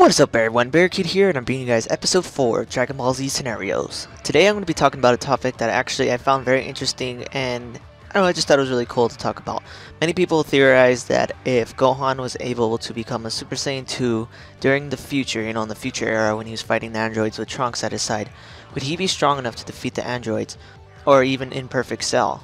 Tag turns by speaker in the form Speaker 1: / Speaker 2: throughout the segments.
Speaker 1: What is up everyone, Barricade here, and I'm bringing you guys episode 4 of Dragon Ball Z Scenarios. Today I'm going to be talking about a topic that actually I found very interesting, and I don't know, I just thought it was really cool to talk about. Many people theorize that if Gohan was able to become a Super Saiyan 2 during the future, in the future era when he was fighting the androids with Trunks at his side, would he be strong enough to defeat the androids, or even in Perfect Cell?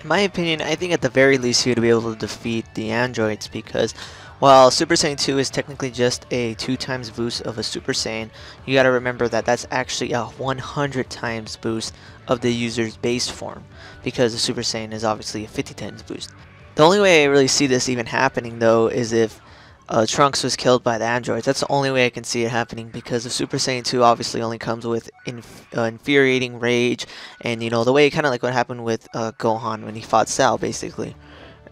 Speaker 1: In my opinion, I think at the very least he would be able to defeat the androids, because while Super Saiyan 2 is technically just a 2 times boost of a Super Saiyan, you gotta remember that that's actually a 100 times boost of the user's base form, because the Super Saiyan is obviously a 50 times boost. The only way I really see this even happening though is if Trunks was killed by the androids. That's the only way I can see it happening, because the Super Saiyan 2 obviously only comes with infuriating rage, and the way kind of like what happened with Gohan when he fought Cell basically.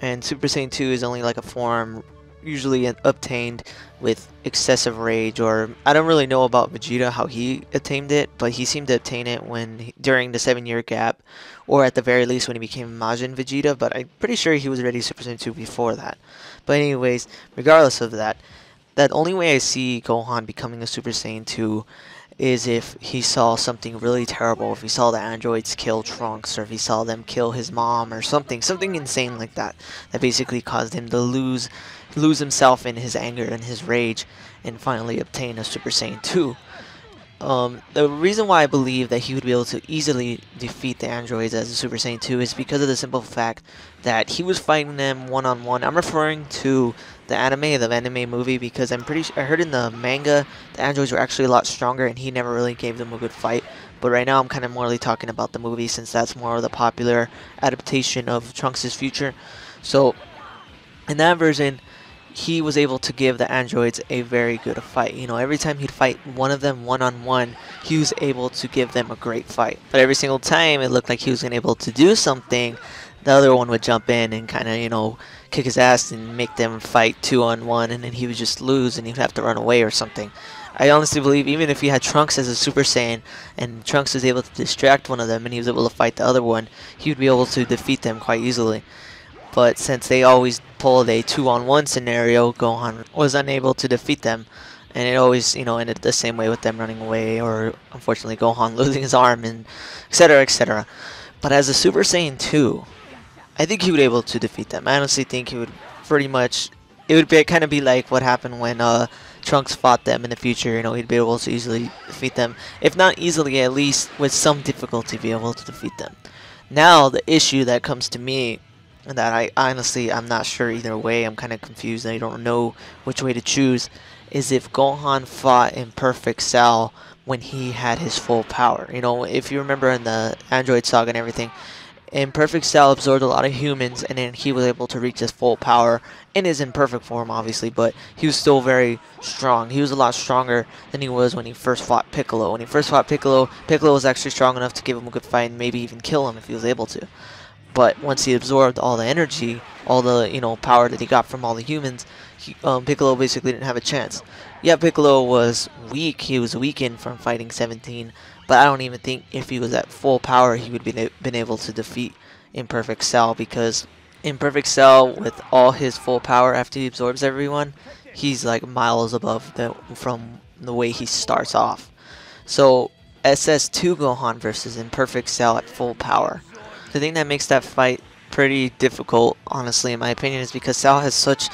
Speaker 1: And Super Saiyan 2 is only like a form usually obtained with excessive rage, or I don't really know about Vegeta how he attained it, but he seemed to obtain it during the 7-year gap, or at the very least when he became Majin Vegeta, but I'm pretty sure he was already Super Saiyan 2 before that. But anyways, regardless of that, that only way I see Gohan becoming a Super Saiyan 2 is if he saw something really terrible, if he saw the androids kill Trunks, or if he saw them kill his mom, or something insane like that, that basically caused him to lose himself in his anger and his rage, and finally obtain a Super Saiyan 2. The reason why I believe that he would be able to easily defeat the androids as a Super Saiyan 2 is because of the simple fact that he was fighting them one-on-one. I'm referring to the anime movie, because I'm pretty sure I heard in the manga the androids were actually a lot stronger and he never really gave them a good fight. But right now I'm kind of morely talking about the movie, since that's more of the popular adaptation of Trunks' future. So in that version, he was able to give the androids a very good fight. Every time he'd fight one of them one-on-one, he was able to give them a great fight. But every single time it looked like he was able to do something, the other one would jump in and kind of, kick his ass and make them fight 2-on-1, and then he would just lose and he'd have to run away or something. I honestly believe even if he had Trunks as a Super Saiyan and Trunks was able to distract one of them and he was able to fight the other one, he would be able to defeat them quite easily. But since they always pulled a 2-on-1 scenario, Gohan was unable to defeat them, and it always, ended the same way with them running away, or unfortunately Gohan losing his arm, and etc, etc. But as a Super Saiyan 2, I think he would be able to defeat them. I honestly think he would pretty much, it would kind of be like what happened when Trunks fought them in the future. He'd be able to easily defeat them. If not easily, at least with some difficulty be able to defeat them. Now, the issue that comes to me, and that I'm not sure either way, I'm kind of confused and I don't know which way to choose, is if Gohan fought in Perfect Cell when he had his full power. If you remember in the Android Saga and everything, in Perfect Cell absorbed a lot of humans, and then he was able to reach his full power in his imperfect form, obviously, but he was still very strong. He was a lot stronger than he was when he first fought Piccolo. When he first fought Piccolo, Piccolo was actually strong enough to give him a good fight and maybe even kill him if he was able to. But once he absorbed all the energy, all the power that he got from all the humans, Piccolo basically didn't have a chance. Yeah, Piccolo was weak. He was weakened from fighting 17, but I don't even think if he was at full power he would been able to defeat Imperfect Cell, because Imperfect Cell, with all his full power after he absorbs everyone, he's like miles above from the way he starts off. So SS2 Gohan versus Imperfect Cell at full power. The thing that makes that fight pretty difficult, honestly, in my opinion, is because Cell has such,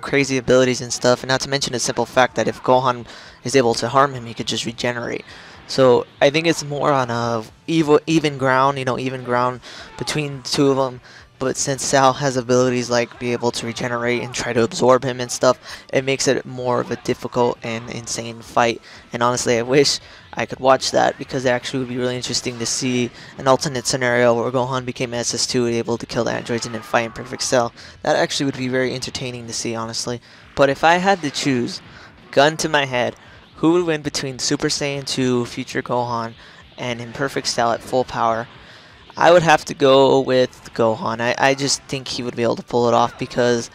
Speaker 1: crazy abilities and stuff, and not to mention the simple fact that if Gohan is able to harm him, he could just regenerate. So I think it's more on a even ground, even ground between the two of them. But since Cell has abilities like be able to regenerate and try to absorb him and stuff, it makes it more of a difficult and insane fight. And honestly, I wish I could watch that, because it actually would be really interesting to see an alternate scenario where Gohan became SS2 and able to kill the androids and then fight in Perfect Cell. That actually would be very entertaining to see, honestly. But if I had to choose, gun to my head, who would win between Super Saiyan 2 Future Gohan and Imperfect Cell at full power, I would have to go with Gohan. I just think he would be able to pull it off, because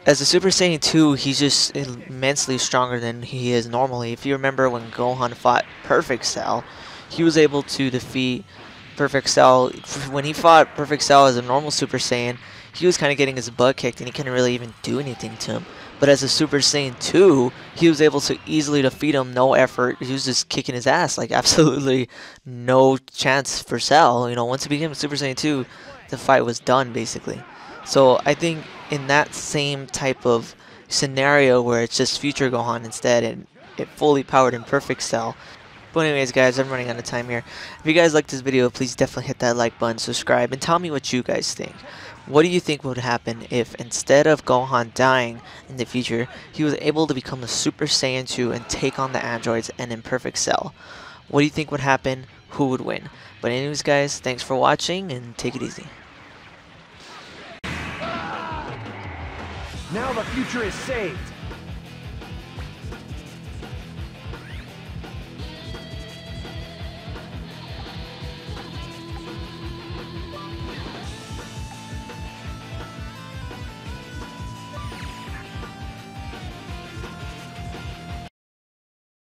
Speaker 1: as a Super Saiyan 2, he's just immensely stronger than he is normally. If you remember when Gohan fought Perfect Cell, he was able to defeat Perfect Cell. When he fought Perfect Cell as a normal Super Saiyan, he was kind of getting his butt kicked and he couldn't really even do anything to him. But as a Super Saiyan 2, he was able to easily defeat him, no effort. He was just kicking his ass, like absolutely no chance for Cell. You know, once he became Super Saiyan 2, the fight was done basically. So I think in that same type of scenario where it's just Future Gohan instead and it fully powered in perfect Cell. But anyways guys, I'm running out of time here. If you guys liked this video, please definitely hit that like button, subscribe, and tell me what you guys think. What do you think would happen if instead of Gohan dying in the future, he was able to become a Super Saiyan 2 and take on the androids and in perfect Cell? What do you think would happen? Who would win? But anyways guys, thanks for watching and take it easy.
Speaker 2: Now the future is saved.